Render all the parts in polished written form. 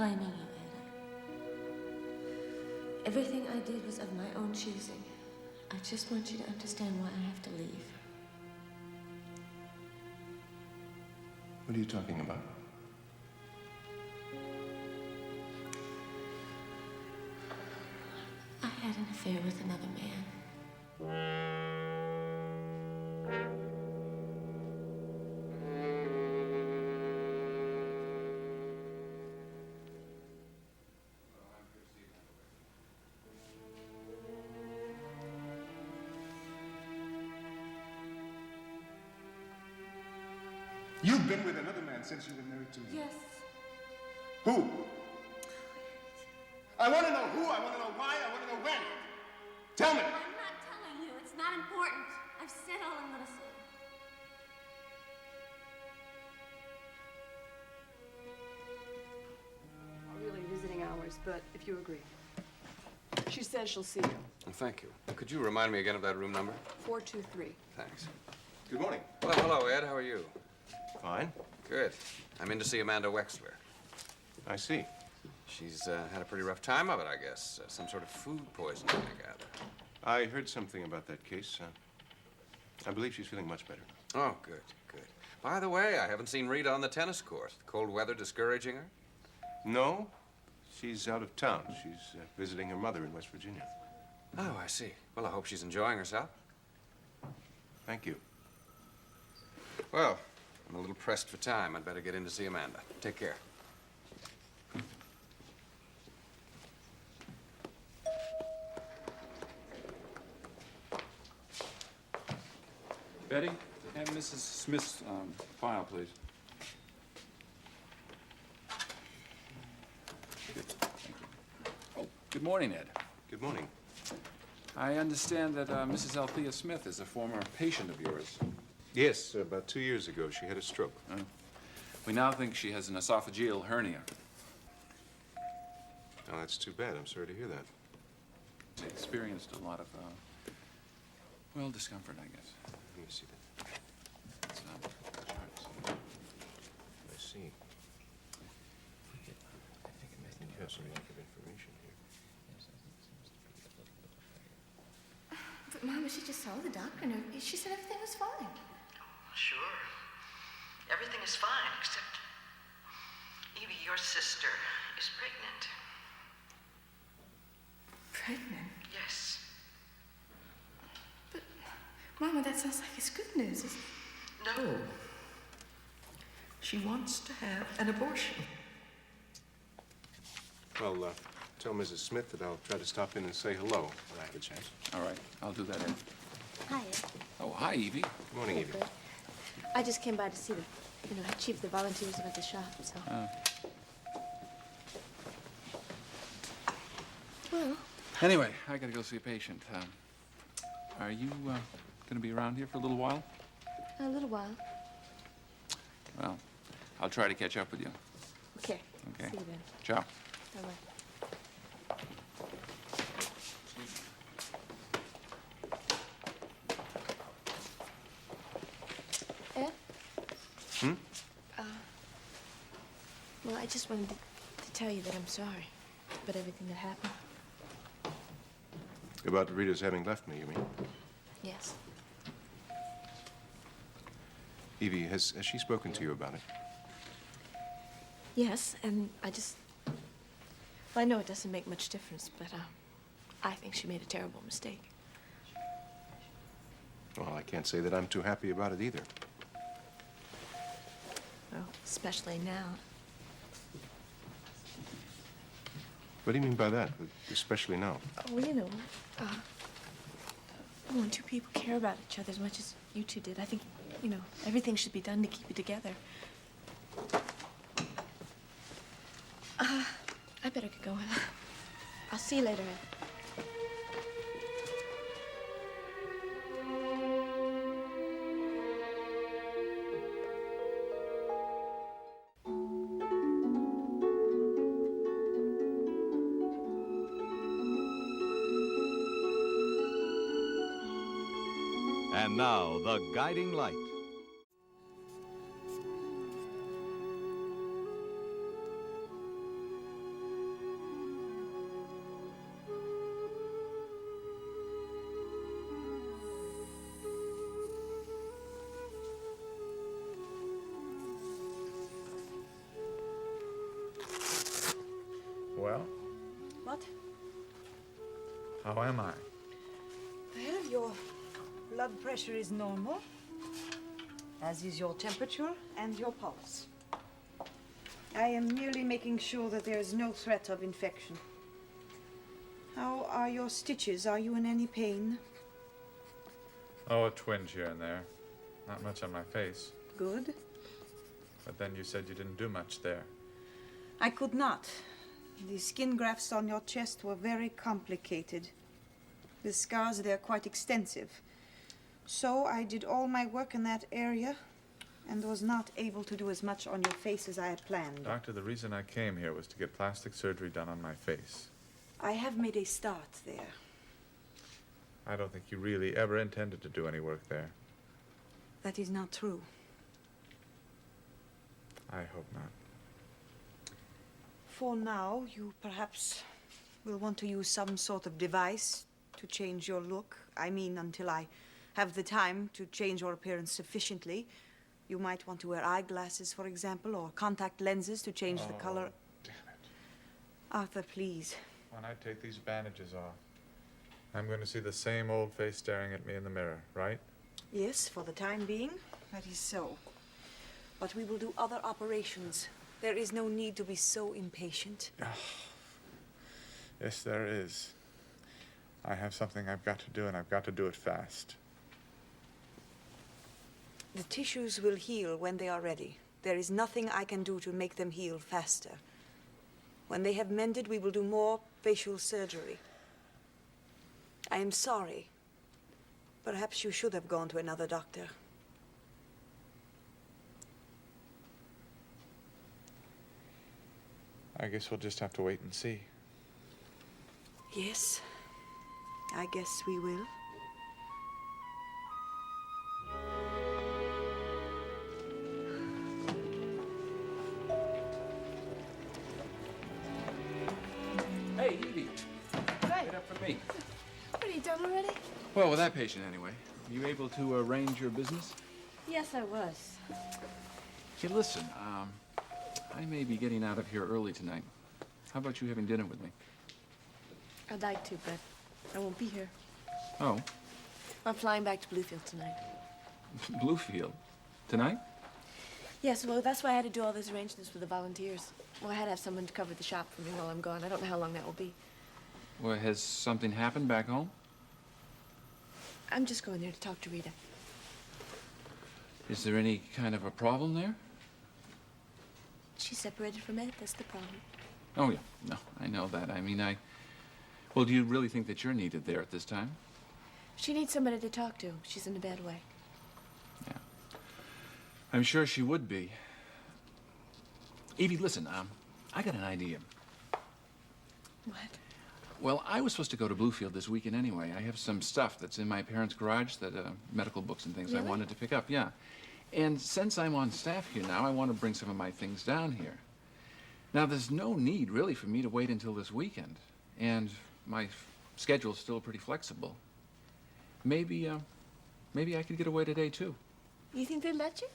blaming you, Ed. Everything I did was of my own choosing. I just want you to understand why I have to leave. What are you talking about? I had an affair with another man. You've been with another man since you were married to me. Yes. Who? I want to know who, I want to know why, I want to know when. Tell me. I'm not telling you. It's not important. I've said all I'm going to say. Really visiting hours, but if you agree. She says she'll see you. Well, thank you. Could you remind me again of that room number? 423. Thanks. Good morning. Well, hello, Ed. How are you? Fine. Good. I'm in to see Amanda Wexler. I see. She's had a pretty rough time of it, I guess. Some sort of food poisoning, I gather. I heard something about that case. I believe she's feeling much better. Oh, good, good. By the way, I haven't seen Rita on the tennis court. The cold weather discouraging her? No, she's out of town. She's visiting her mother in West Virginia. Oh, I see. Well, I hope she's enjoying herself. Thank you. Well, I'm a little pressed for time. I'd better get in to see Amanda. Take care. Betty, have Mrs. Smith's file, please. Good. Thank you. Oh, good morning, Ed. Good morning. I understand that Mrs. Althea Smith is a former patient of yours. Yes, about 2 years ago, she had a stroke. We now think she has an esophageal hernia. Oh, that's too bad. I'm sorry to hear that. She experienced a lot of, well, discomfort, I guess. Let me see that. It's, I see. I think it may have some lack of information here. But, Mama, she just saw the doctor and she said everything was fine. Sure. Everything is fine, except Evie, your sister, is pregnant. Pregnant? Yes. But, Mama, that sounds like it's good news. No. She wants to have an abortion. Well, tell Mrs. Smith that I'll try to stop in and say hello when I have a chance. all right, I'll do that, Ed. Hi, Ed. Oh, hi, Evie. Good morning, Evie. Fred. I just came by to see the, chief of the volunteers about the shop, so. Well. Anyway, I gotta go see a patient. Are you gonna be around here for a little while? A little while. Well, I'll try to catch up with you. Okay. Okay. See you then. Ciao. Bye-bye. Ed? Well, I just wanted to tell you that I'm sorry about everything that happened. About Rita's having left me, you mean? Yes. Evie, has she spoken to you about it? Yes, and well, I know it doesn't make much difference, but I think she made a terrible mistake. Well, I can't say that I'm too happy about it either. Well, especially now. What do you mean by that, especially now? Oh, when two people care about each other as much as you two did, I think, everything should be done to keep you together. I better get going. I'll see you later, Ed. And now, the guiding light. What? How am I? Well, your blood pressure is normal, as is your temperature and your pulse. I am merely making sure that there is no threat of infection. How are your stitches? Are you in any pain? Oh, a twinge here and there. Not much on my face. Good. But then you said you didn't do much there. I could not. The skin grafts on your chest were very complicated. The scars there are quite extensive. So I did all my work in that area and was not able to do as much on your face as I had planned. Doctor, the reason I came here was to get plastic surgery done on my face. I have made a start there. I don't think you really ever intended to do any work there. That is not true. I hope not. For now, you perhaps will want to use some sort of device to change your look. I mean, until I have the time to change your appearance sufficiently. You might want to wear eyeglasses, for example, or contact lenses to change the color. Damn it. Arthur, please. When I take these bandages off, I'm going to see the same old face staring at me in the mirror, right? Yes, for the time being, that is so. But we will do other operations. There is no need to be so impatient. Yes, there is. I have something I've got to do, and I've got to do it fast. The tissues will heal when they are ready. There is nothing I can do to make them heal faster. When they have mended, we will do more facial surgery. I am sorry. Perhaps you should have gone to another doctor. I guess we'll just have to wait and see. Yes, I guess we will. Hey, Evie. Right. Get up for me. What, are you done already? Well, with that patient anyway. You able to arrange your business? Yes, I was. Hey, listen, I may be getting out of here early tonight. How about you having dinner with me? I'd like to, but I won't be here. Oh, I'm flying back to Bluefield tonight. Bluefield. Tonight? Yes, well, that's why I had to do all those arrangements with the volunteers. Well, I had to have someone to cover the shop for me while I'm gone. I don't know how long that will be. Well, has something happened back home? I'm just going there to talk to Rita. Is there any kind of a problem there? She's separated from Ed, that's the problem. Oh, yeah. No, I know that. I mean, Well, do you really think that you're needed there at this time? She needs somebody to talk to. She's in a bad way. Yeah. I'm sure she would be. Evie, listen, I got an idea. What? Well, I was supposed to go to Bluefield this weekend anyway. I have some stuff that's in my parents' garage, that medical books and things I Really? wanted to pick up, yeah. And since I'm on staff here now, I want to bring some of my things down here. Now, there's no need, really, for me to wait until this weekend. And my schedule's still pretty flexible. Maybe I could get away today, too. You think they'd let you?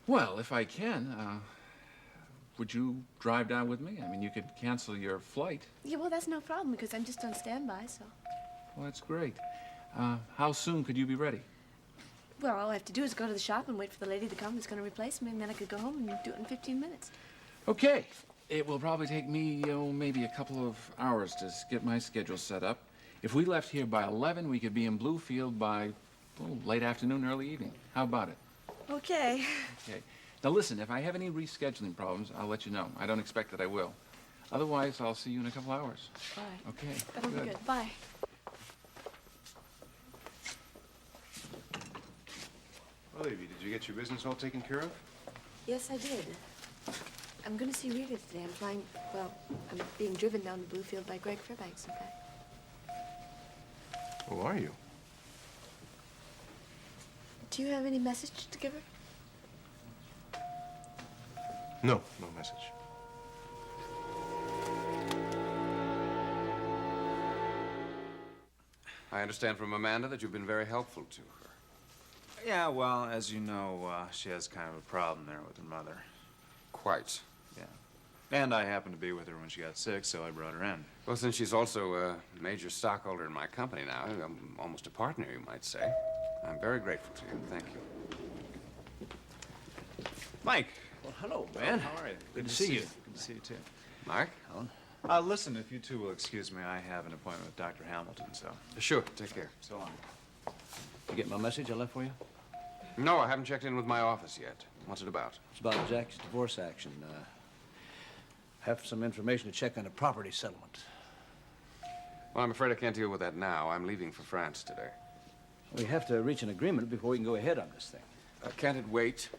Well, if I can, would you drive down with me? I mean, you could cancel your flight. Yeah, well, that's no problem because I'm just on standby, so. Well, that's great. How soon could you be ready? Well, all I have to do is go to the shop and wait for the lady to come that's going to replace me, and then I could go home and do it in 15 minutes. Okay. It will probably take me, maybe a couple of hours to get my schedule set up. If we left here by 11, we could be in Bluefield by late afternoon, early evening. How about it? Okay. Okay. Now, listen, if I have any rescheduling problems, I'll let you know. I don't expect that I will. Otherwise, I'll see you in a couple hours. All right. Okay. That'll be good. Bye. Well, Evie, did you get your business all taken care of? Yes, I did. I'm going to see Rita today. I'm being driven down to Bluefield by Greg Fairbanks, in fact. Oh, are you? Do you have any message to give her? No, no message. I understand from Amanda that you've been very helpful to her. Yeah, well, as you know, she has kind of a problem there with her mother. Quite. Yeah. And I happened to be with her when she got sick, so I brought her in. Well, since she's also a major stockholder in my company now, I'm almost a partner, you might say. I'm very grateful to you. Thank you. Mike. Well, hello, man. How are you? Good to see you. Good to see you, too. Mark? Listen, if you two will excuse me, I have an appointment with Dr. Hamilton, so... Sure. Take care. So long. You get my message I left for you? No, I haven't checked in with my office yet. What's it about? It's about Jack's divorce action. Have some information to check on a property settlement. Well, I'm afraid I can't deal with that now. I'm leaving for France today. We have to reach an agreement before we can go ahead on this thing. Can't it wait?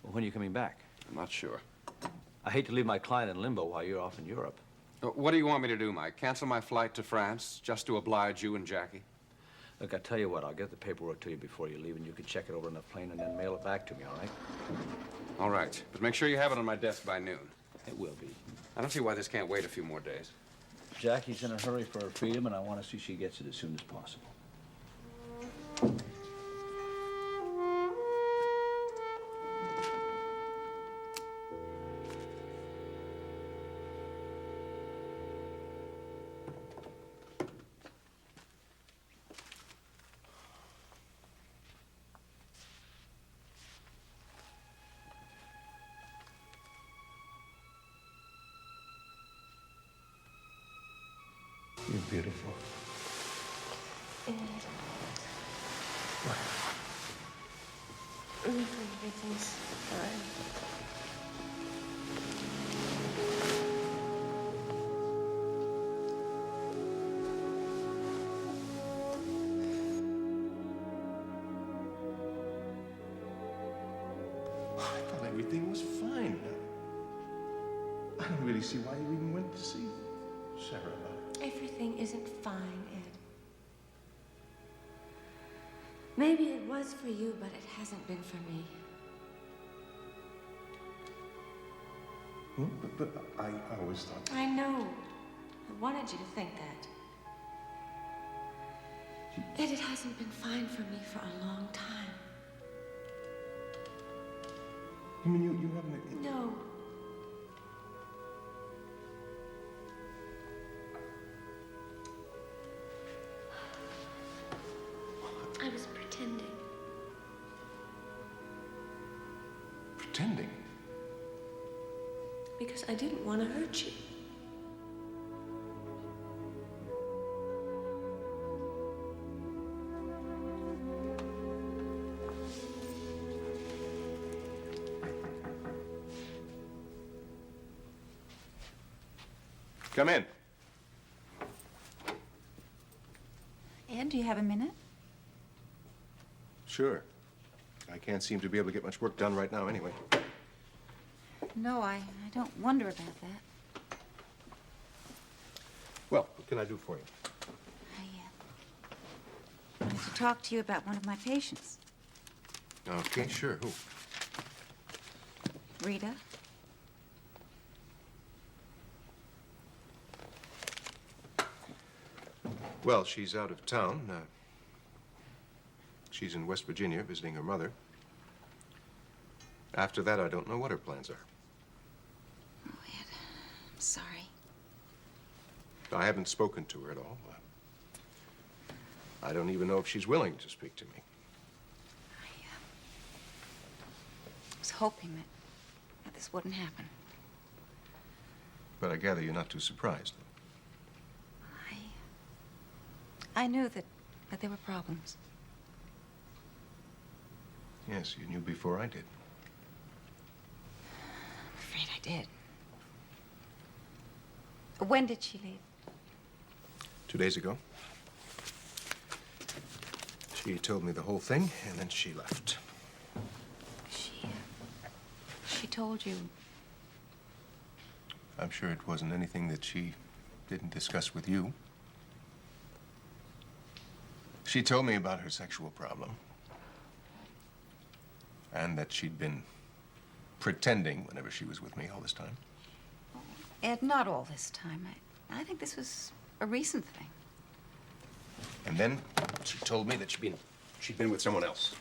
Well, when are you coming back? I'm not sure. I hate to leave my client in limbo while you're off in Europe. What do you want me to do, Mike? Cancel my flight to France just to oblige you and Jackie? Look, I tell you what, I'll get the paperwork to you before you leave, and you can check it over on the plane and then mail it back to me, all right? All right. But make sure you have it on my desk by noon. It will be. I don't see why this can't wait a few more days. Jackie's in a hurry for her freedom, and I want to see she gets it as soon as possible. You're beautiful. Everything's fine. I thought everything was fine. I don't really see why you even went to see Sarah about it. Everything isn't fine, Ed. Maybe it was for you, but it hasn't been for me. But I always thought... I know. I wanted you to think that. Ed, it hasn't been fine for me for a long time. You mean you haven't... No. I was pretending. Pretending? Because I didn't want to hurt you. Come in. Ed, do you have a minute? Sure. I can't seem to be able to get much work done right now anyway. No, I don't wonder about that. Well, what can I do for you? I wanted to talk to you about one of my patients, Okay, sure. Who? Rita. Well, she's out of town. She's in West Virginia visiting her mother. After that, I don't know what her plans are. Oh, Ed, I'm sorry. I haven't spoken to her at all. I don't even know if she's willing to speak to me. I was hoping that this wouldn't happen. But I gather you're not too surprised. I knew that there were problems. Yes, you knew before I did. I'm afraid I did. When did she leave? 2 days ago. She told me the whole thing, and then she left. She told you. I'm sure it wasn't anything that she didn't discuss with you. She told me about her sexual problem. And that she'd been pretending whenever she was with me all this time. Ed, not all this time. I think this was a recent thing. And then she told me that she'd been with someone else.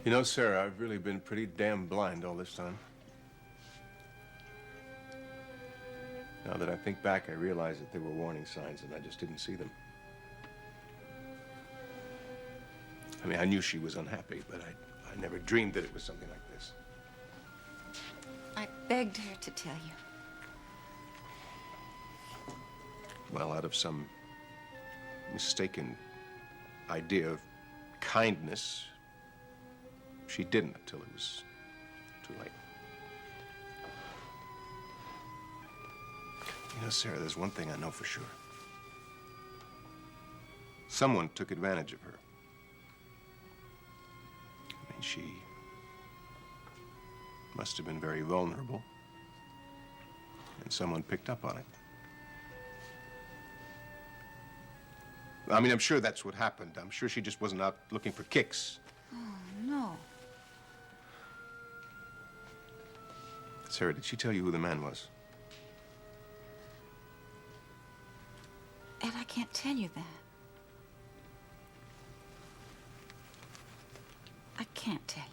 You know, Sarah, I've really been pretty damn blind all this time. Now that I think back, I realize that there were warning signs and I just didn't see them. I mean, I knew she was unhappy, but I never dreamed that it was something like this. I begged her to tell you. Well, out of some mistaken idea of kindness, she didn't until it was too late. You know, Sarah, there's one thing I know for sure. Someone took advantage of her. I mean, she must have been very vulnerable, and someone picked up on it. I mean, I'm sure that's what happened. I'm sure she just wasn't out looking for kicks. Oh, no. Sarah, did she tell you who the man was? Ed, I can't tell you that. I can't tell you.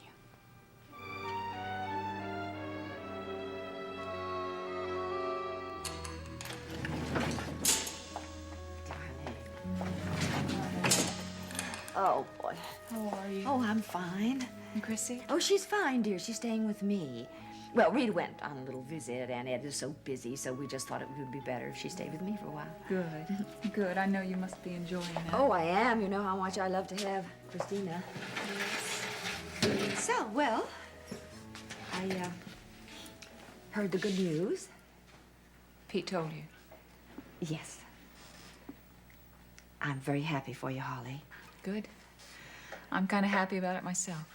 Oh, boy. How are you? Oh, I'm fine. And Chrissy? Oh, she's fine, dear. She's staying with me. Well, Rita went on a little visit, and Ed is so busy, so we just thought it would be better if she stayed with me for a while. Good. Good. I know you must be enjoying that. Oh, I am. You know how much I love to have Christina. Yes. So, well, I heard the good news. Pete told you? Yes. I'm very happy for you, Holly. Good. I'm kind of happy about it myself.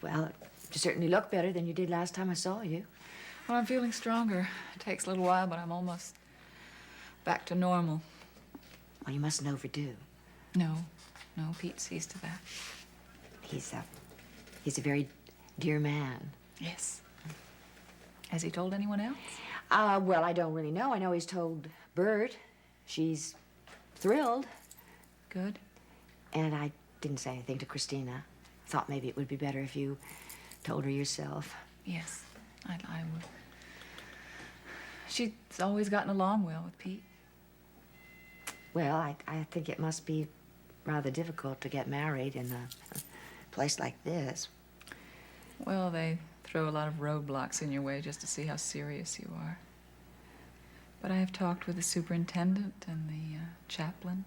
Well, you certainly look better than you did last time I saw you. Well, I'm feeling stronger. It takes a little while, but I'm almost back to normal. Well, you mustn't overdo. No. No, Pete sees to that. He's a very dear man. Yes. Has he told anyone else? Well, I don't really know. I know he's told Bert. She's thrilled. Good. And I didn't say anything to Christina. Thought maybe it would be better if you told her yourself. Yes, I would. She's always gotten along well with Pete. Well, I think it must be rather difficult to get married in a place like this. Well, they throw a lot of roadblocks in your way just to see how serious you are. But I have talked with the superintendent and the chaplain,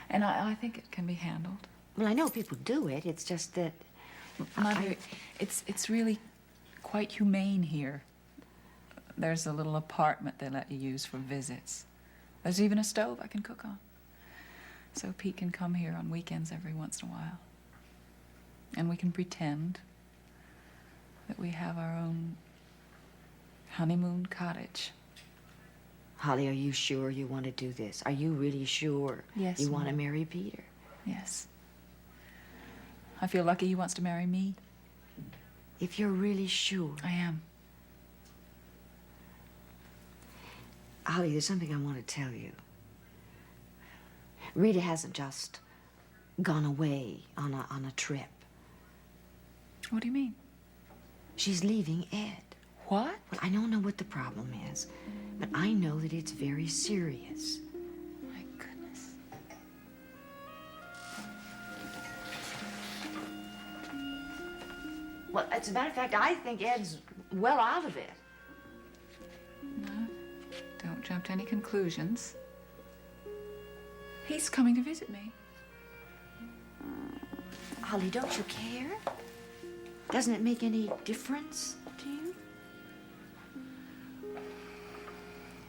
and I think it can be handled. Well, I know people do it. It's just that... Mother, it's really quite humane here. There's a little apartment they let you use for visits. There's even a stove I can cook on. So Pete can come here on weekends every once in a while. And we can pretend that we have our own honeymoon cottage. Holly, are you sure you want to do this? Are you really sure Yes, you want to Mom. marry Peter? Yes. I feel lucky he wants to marry me. If you're really sure. I am. Holly, there's something I want to tell you. Rita hasn't just gone away on a trip. What do you mean? She's leaving Ed. What? Well, I don't know what the problem is, but I know that it's very serious. My goodness. Well, as a matter of fact, I think Ed's well out of it. No, don't jump to any conclusions. He's coming to visit me. Holly, don't you care? Doesn't it make any difference to you?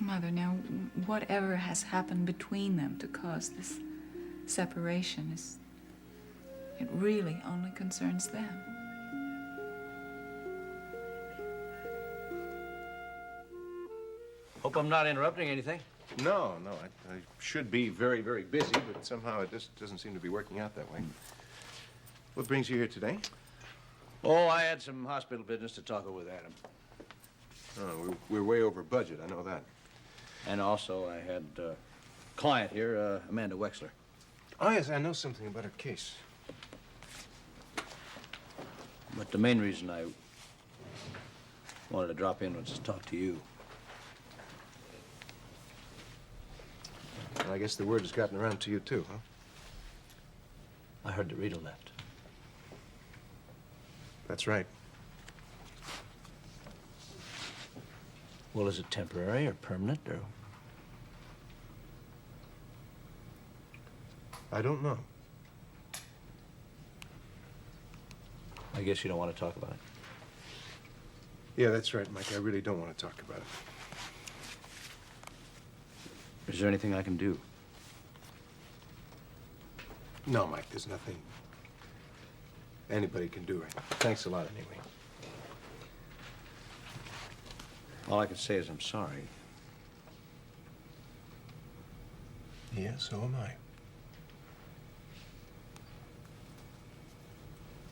Mother, now, whatever has happened between them to cause this separation it really only concerns them. Hope I'm not interrupting anything. No, I should be very, very busy, but somehow it just doesn't seem to be working out that way. What brings you here today? Oh, I had some hospital business to talk over with Adam. Oh, we're way over budget, I know that. And also, I had a client here, Amanda Wexler. Oh, yes, I know something about her case. But the main reason I wanted to drop in was to talk to you. Well, I guess the word has gotten around to you, too, huh? I heard that Rita left. That's right. Well, is it temporary or permanent, or? I don't know. I guess you don't want to talk about it. Yeah, that's right, Mike. I really don't want to talk about it. Is there anything I can do? No, Mike, there's nothing anybody can do right now. Thanks a lot, anyway. All I can say is I'm sorry. Yeah, so am I.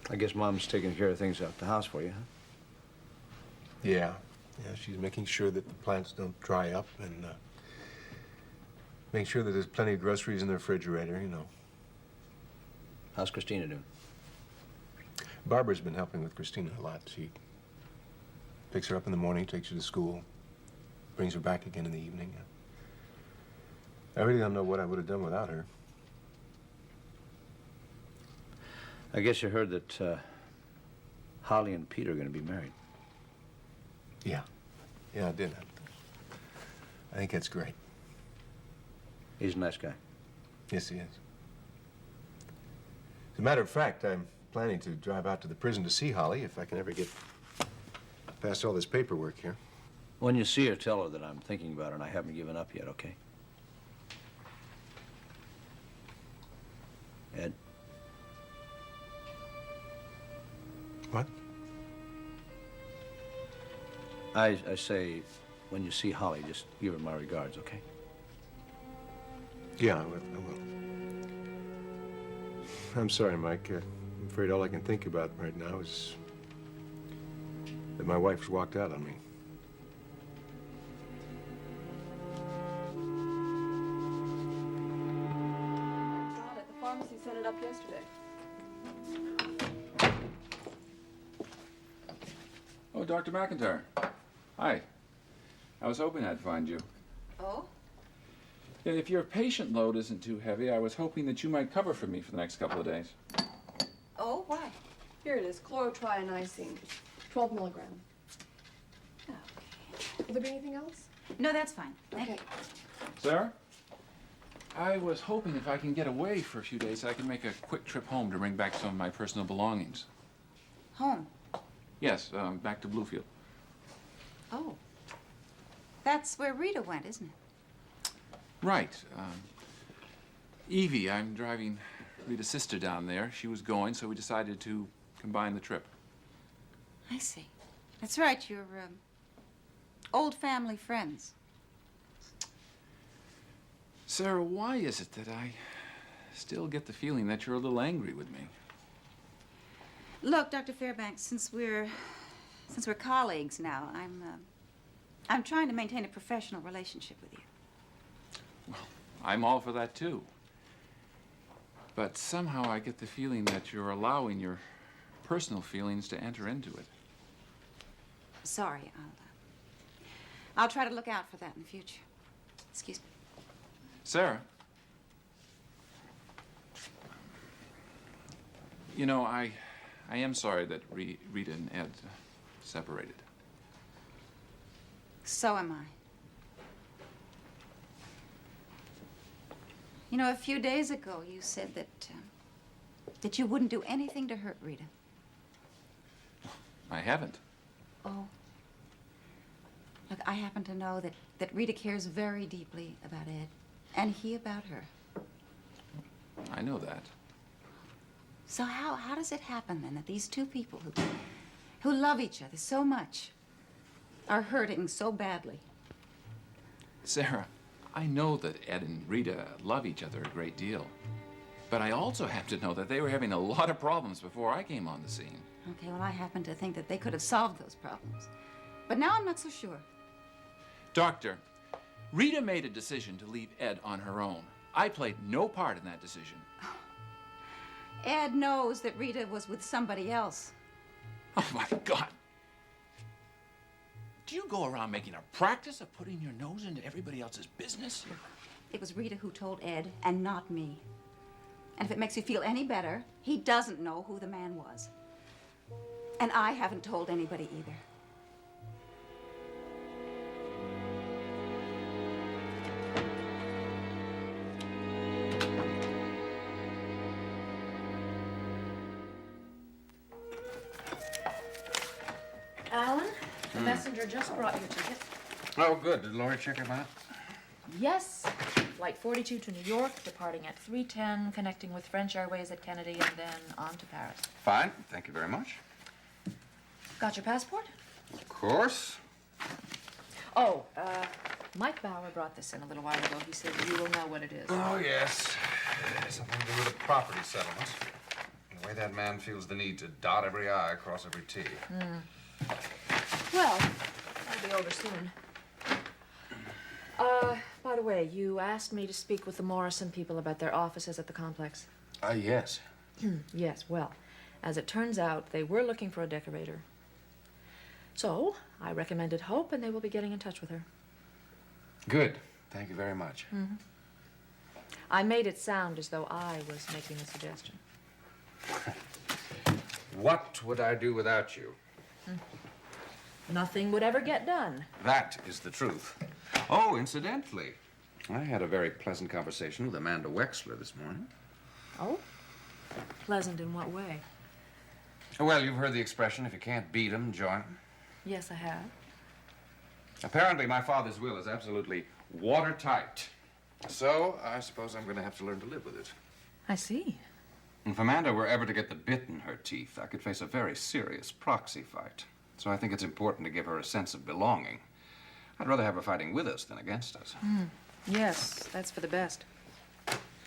I guess Mom's taking care of things out the house for you, huh? Yeah. Yeah, she's making sure that the plants don't dry up and making sure that there's plenty of groceries in the refrigerator, you know. How's Christina doing? Barbara's been helping with Christina a lot. She picks her up in the morning, takes her to school, brings her back again in the evening. I really don't know what I would have done without her. I guess you heard that Holly and Peter are going to be married. Yeah. Yeah, I did. I think that's great. He's a nice guy. Yes, he is. As a matter of fact, I'm planning to drive out to the prison to see Holly if I can ever get past all this paperwork here. When you see her, tell her that I'm thinking about her and I haven't given up yet, okay? Ed? What? I say, when you see Holly, just give her my regards, okay? Yeah, I will. I'm sorry, Mike. I'm afraid all I can think about right now is that my wife's walked out on me. Got it. The pharmacy sent it up yesterday. Oh, Dr. McIntyre. Hi. I was hoping I'd find you. Oh? Yeah, if your patient load isn't too heavy, I was hoping that you might cover for me for the next couple of days. Oh, why? Here it is, chlorotrianisine, 12 milligram. Okay. Will there be anything else? No, that's fine. Okay. Sarah? I was hoping if I can get away for a few days, I can make a quick trip home to bring back some of my personal belongings. Home? Yes, back to Bluefield. Oh. That's where Rita went, isn't it? Right. Evie, I'm driving Rita's sister down there. She was going, so we decided to combine the trip. I see. That's right, you're old family friends. Sarah, why is it that I still get the feeling that you're a little angry with me? Look, Dr. Fairbanks, since we're colleagues now, I'm trying to maintain a professional relationship with you. Well, I'm all for that, too. But somehow I get the feeling that you're allowing your personal feelings to enter into it. Sorry, I'll try to look out for that in the future. Excuse me. Sarah. You know, I am sorry that Rita and Ed separated. So am I. You know, a few days ago you said that you wouldn't do anything to hurt Rita. I haven't. Oh. Look, I happen to know that Rita cares very deeply about Ed, and he about her. I know that. So how does it happen, then, that these two people who love each other so much are hurting so badly? Sarah, I know that Ed and Rita love each other a great deal. But I also happen to know that they were having a lot of problems before I came on the scene. Okay, well, I happen to think that they could have solved those problems. But now I'm not so sure. Doctor, Rita made a decision to leave Ed on her own. I played no part in that decision. Ed knows that Rita was with somebody else. Oh, my God. Do you go around making a practice of putting your nose into everybody else's business? It was Rita who told Ed, and not me. And if it makes you feel any better, he doesn't know who the man was. And I haven't told anybody either. Alan, the messenger just brought your ticket. Oh, good. Did Laurie check him out? Yes. Flight 42 to New York, departing at 3:10, connecting with French Airways at Kennedy, and then on to Paris. Fine. Thank you very much. Got your passport? Of course. Oh, Mike Bauer brought this in a little while ago. He said you will know what it is. Oh, yes. Something to do with a property settlement. The way that man feels the need to dot every I, cross every T. Well, I'll be over soon. By the way, you asked me to speak with the Morrison people about their offices at the complex. Yes. Yes, well, as it turns out, they were looking for a decorator. So, I recommended Hope, and they will be getting in touch with her. Good. Thank you very much. I made it sound as though I was making the suggestion. What would I do without you? Nothing would ever get done. That is the truth. Oh, incidentally, I had a very pleasant conversation with Amanda Wexler this morning. Oh? Pleasant in what way? Well, you've heard the expression, if you can't beat 'em, join 'em. Yes, I have. Apparently, my father's will is absolutely watertight. So, I suppose I'm going to have to learn to live with it. I see. If Amanda were ever to get the bit in her teeth, I could face a very serious proxy fight. So I think it's important to give her a sense of belonging. I'd rather have her fighting with us than against us. Yes, that's for the best.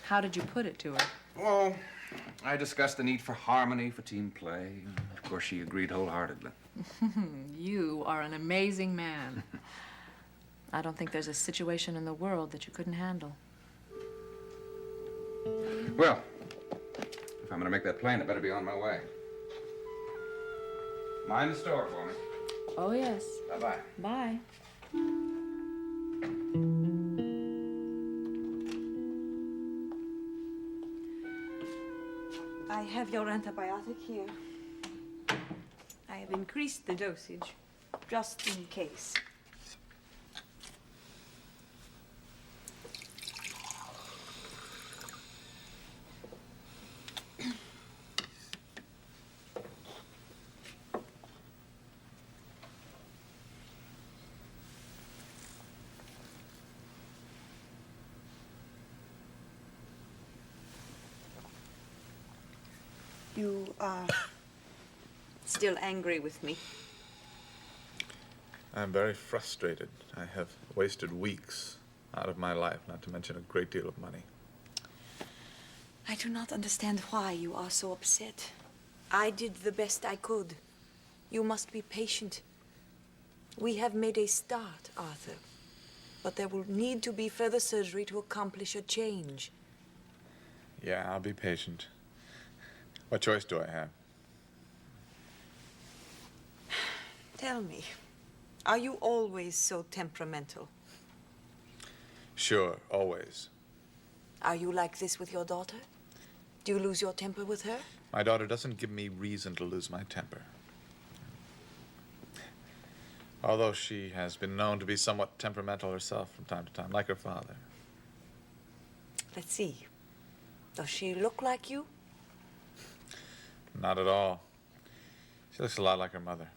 How did you put it to her? Well, I discussed the need for harmony, for team play. Of course, she agreed wholeheartedly. You are an amazing man. I don't think there's a situation in the world that you couldn't handle. Well, if I'm going to make that plane, I better be on my way. Mind the store for me. Oh, yes. Bye-bye. Bye. I have your antibiotic here. I have increased the dosage, just in case. You are still angry with me. I'm very frustrated. I have wasted weeks out of my life, not to mention a great deal of money. I do not understand why you are so upset. I did the best I could. You must be patient. We have made a start, Arthur. But there will need to be further surgery to accomplish a change. Yeah, I'll be patient. What choice do I have? Tell me, are you always so temperamental? Sure, always. Are you like this with your daughter? Do you lose your temper with her? My daughter doesn't give me reason to lose my temper. Although she has been known to be somewhat temperamental herself from time to time, like her father. Let's see. Does she look like you? Not at all. She looks a lot like her mother.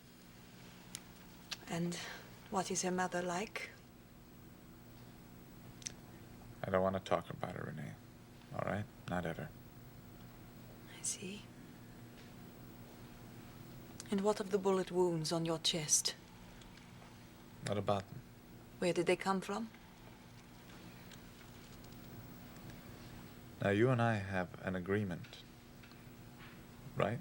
And what is her mother like? I don't want to talk about her, Renee. All right? Not ever. I see. And what of the bullet wounds on your chest? What about them? Where did they come from? Now, you and I have an agreement, right?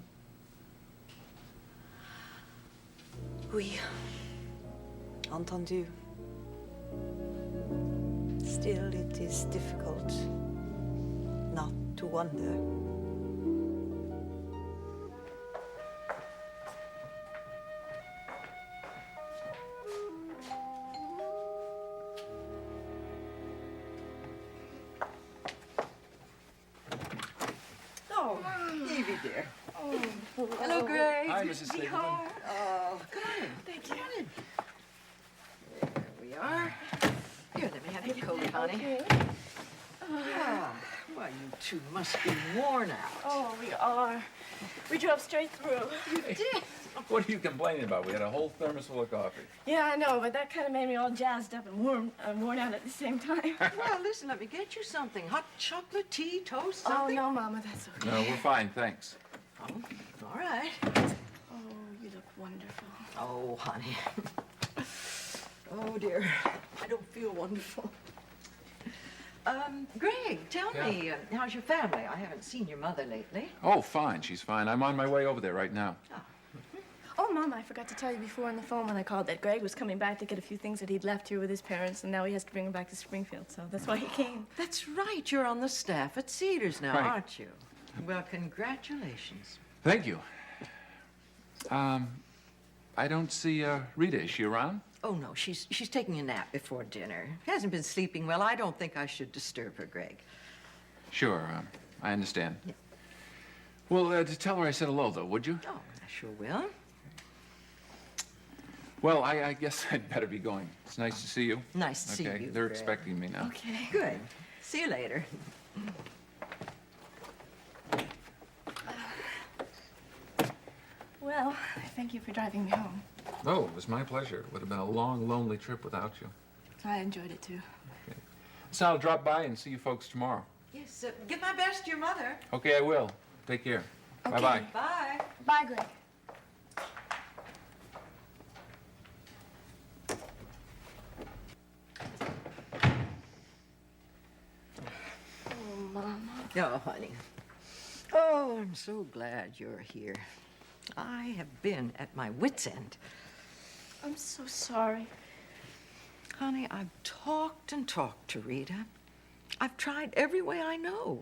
Oui. Entendu. Still, it is difficult not to wonder. dear. Oh, Hello, Greg. Hi, Mrs. Stapleton. Oh, come on in. Thank you. Come on in. There we are. Here, let me have your coat, honey. Okay. Ah, well, you two must be worn out. Oh, we are. We drove straight through. You did? What are you complaining about? We had a whole thermos full of coffee. Yeah, I know, but that kind of made me all jazzed up and worn out at the same time. Well, listen, let me get you something. Hot chocolate, tea, toast, Oh, something? no, Mama, that's okay. No, we're fine, thanks. Oh, all right. Oh, you look wonderful. Oh, honey. Oh, dear. I don't feel wonderful. Greg, tell me, how's your family? I haven't seen your mother lately. Oh, fine, she's fine. I'm on my way over there right now. Oh, Mama, I forgot to tell you before on the phone when I called that Greg was coming back to get a few things that he'd left here with his parents, and now he has to bring them back to Springfield, so that's why he came. That's right. You're on the staff at Cedars now, Right. aren't you? Well, congratulations. Thank you. I don't see Rita. Is she around? Oh, no, she's taking a nap before dinner. Hasn't been sleeping well. I don't think I should disturb her, Greg. Sure, I understand. Yeah. Well, to tell her I said hello, though, would you? Oh, I sure will. Well, I guess I'd better be going. It's nice to see you. Nice to see Okay, you, they're Greg. expecting me now. Okay. Good. See you later. Well, thank you for driving me home. Oh, it was my pleasure. It would have been a long, lonely trip without you. I enjoyed it, too. Okay. So I'll drop by and see you folks tomorrow. Yes, give my best to your mother. Okay, I will. Take care. Okay. Bye-bye. Bye. Bye, Greg. Oh, Mama. Oh, honey. Oh, I'm so glad you're here. I have been at my wit's end. I'm so sorry. Honey, I've talked and talked to Rita. I've tried every way I know.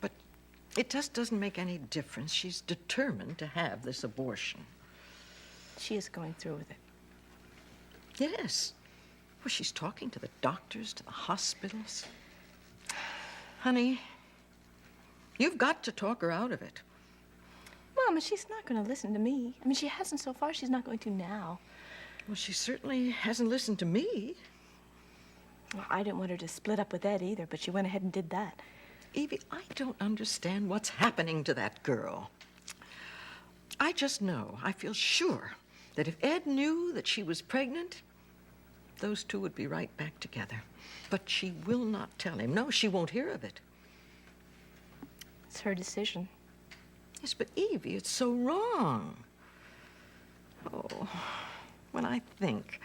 But it just doesn't make any difference. She's determined to have this abortion. She is going through with it. Yes. Well, she's talking to the doctors, to the hospitals. Honey, you've got to talk her out of it. Mama, she's not going to listen to me. I mean, she hasn't so far. She's not going to now. Well, she certainly hasn't listened to me. Well, I didn't want her to split up with Ed either, but she went ahead and did that. Evie, I don't understand what's happening to that girl. I just know, I feel sure, that if Ed knew that she was pregnant, those two would be right back together. But she will not tell him. No, she won't hear of it. It's her decision. Yes, but Evie, it's so wrong. Oh, when I think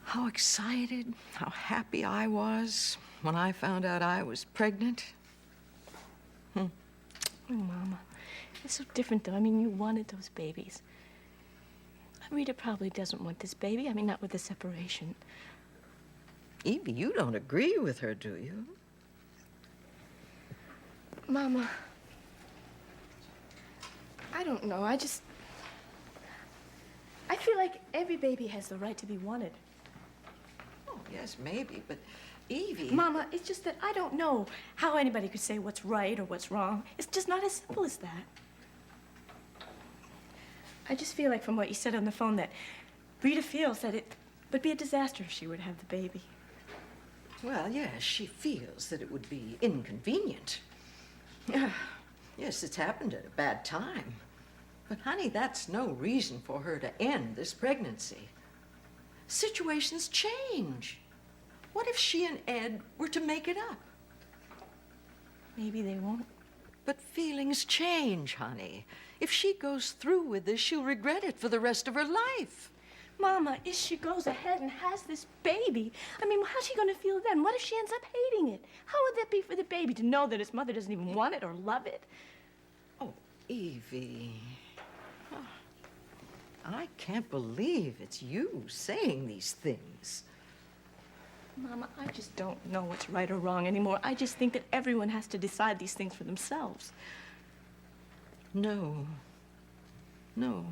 how excited, how happy I was when I found out I was pregnant. Oh, Mama, it's so different, though. I mean, you wanted those babies. Rita probably doesn't want this baby. I mean, not with the separation. Evie, you don't agree with her, do you? Mama, I don't know. I feel like every baby has the right to be wanted. Oh, yes, maybe, but Evie... Mama, it's just that I don't know how anybody could say what's right or what's wrong. It's just not as simple as that. I just feel like from what you said on the phone that Rita feels that it would be a disaster if she were to have the baby. Well, yes, she feels that it would be inconvenient. Yes, it's happened at a bad time. But, honey, that's no reason for her to end this pregnancy. Situations change. What if she and Ed were to make it up? Maybe they won't. But feelings change, honey. If she goes through with this, she'll regret it for the rest of her life. Mama, if she goes ahead and has this baby, I mean, how's she going to feel then? What if she ends up hating it? How would that be for the baby to know that its mother doesn't even want it or love it? Oh, Evie. Oh, I can't believe it's you saying these things. Mama, I just don't know what's right or wrong anymore. I just think that everyone has to decide these things for themselves. No. No.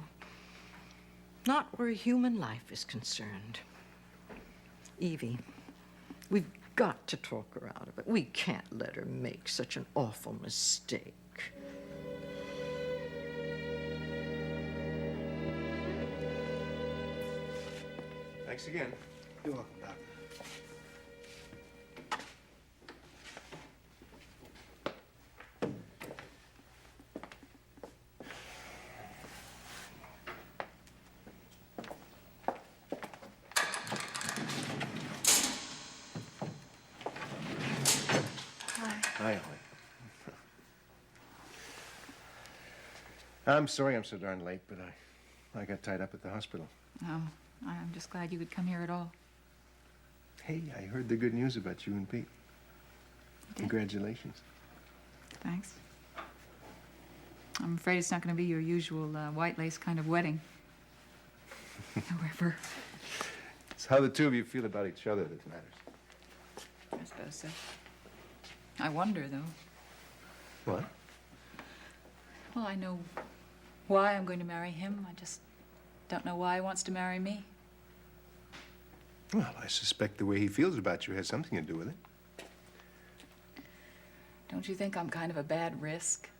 Not where human life is concerned. Evie, we've got to talk her out of it. We can't let her make such an awful mistake. Thanks again. You're welcome, Doc. Hi, Holly. I'm sorry I'm so darn late, but I got tied up at the hospital. Oh, I'm just glad you could come here at all. Hey, I heard the good news about you and Pete. Congratulations. Thanks. I'm afraid it's not going to be your usual white lace kind of wedding. However, It's how the two of you feel about each other that matters. I suppose so. I wonder, though. What? Well, I know why I'm going to marry him. I just don't know why he wants to marry me. Well, I suspect the way he feels about you has something to do with it. Don't you think I'm kind of a bad risk?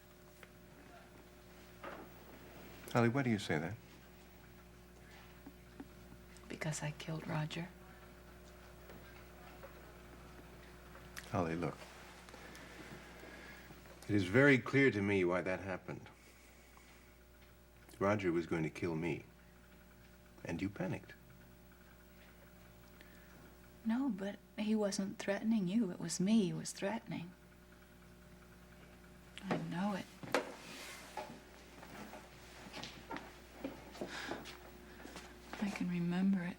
Holly, why do you say that? Because I killed Roger. Holly, look. It is very clear to me why that happened. Roger was going to kill me. And you panicked. No, but he wasn't threatening you. It was me he was threatening. I know it. I can remember it.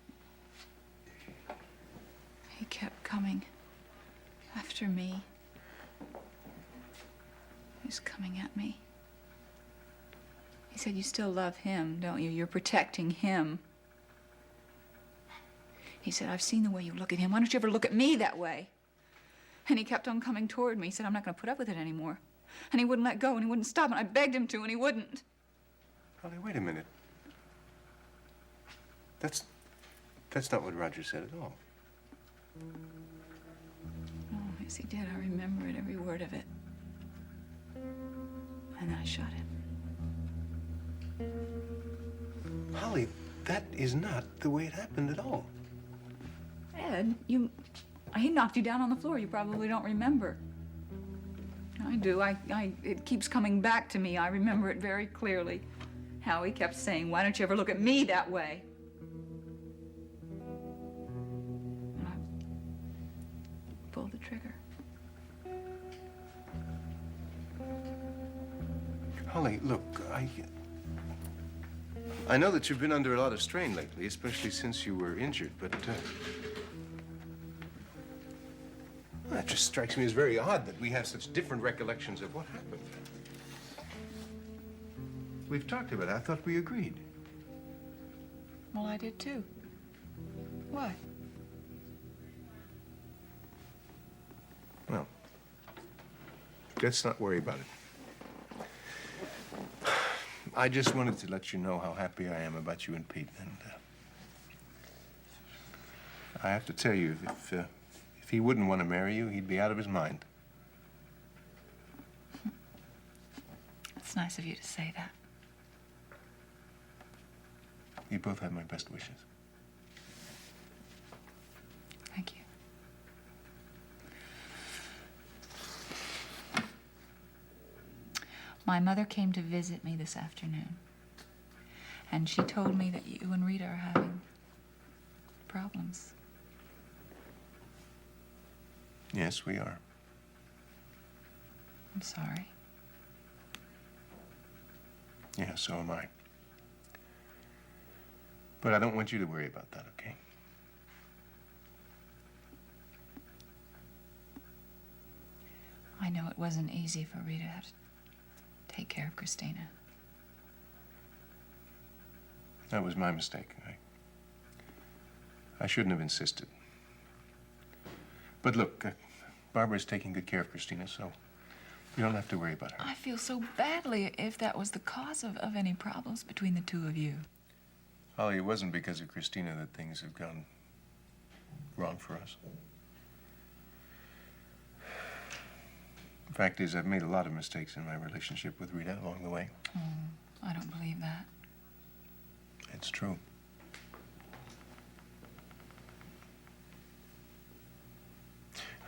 He kept coming after me. He was coming at me. He said, "You still love him, don't you? You're protecting him." He said, "I've seen the way you look at him. Why don't you ever look at me that way?" And he kept on coming toward me. He said, "I'm not going to put up with it anymore." And he wouldn't let go, and he wouldn't stop, and I begged him to, and he wouldn't. Holly, wait a minute. That's not what Roger said at all. Oh, yes, he did. I remember it, every word of it. And then I shot him. Holly, that is not the way it happened at all. Ed, he knocked you down on the floor. You probably don't remember. I do. It keeps coming back to me. I remember it very clearly. How he kept saying, "Why don't you ever look at me that way?" And I pulled the trigger. Holly, look, I know that you've been under a lot of strain lately, especially since you were injured, but that just strikes me as very odd that we have such different recollections of what happened. We've talked about it. I thought we agreed. Well, I did too. Why? Well, let's not worry about it. I just wanted to let you know how happy I am about you and Pete, and I have to tell you, if he wouldn't want to marry you, he'd be out of his mind. It's nice of you to say that. You both have my best wishes. Thank you. My mother came to visit me this afternoon, and she told me that you and Rita are having problems. Yes, we are. I'm sorry. Yeah, so am I. But I don't want you to worry about that, okay? I know it wasn't easy for Rita to have to take care of Christina. That was my mistake. I shouldn't have insisted. But look, Barbara's taking good care of Christina, so you don't have to worry about her. I feel so badly if that was the cause of any problems between the two of you. Holly, it wasn't because of Christina that things have gone wrong for us. Fact is, I've made a lot of mistakes in my relationship with Rita along the way. Oh, I don't believe that. It's true.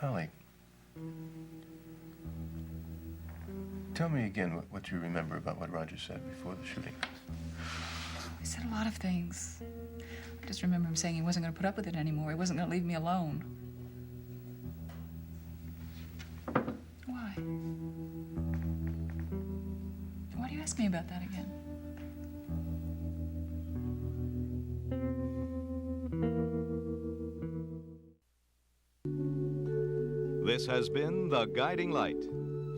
Holly, tell me again what you remember about what Roger said before the shooting. He said a lot of things. I just remember him saying he wasn't going to put up with it anymore. He wasn't going to leave me alone. Why? Why do you ask me about that again? This has been The Guiding Light.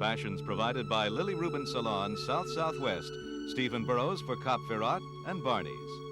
Fashions provided by Lily Rubin Salon, South Southwest, Stephen Burrows for Cop Ferrat, and Barney's.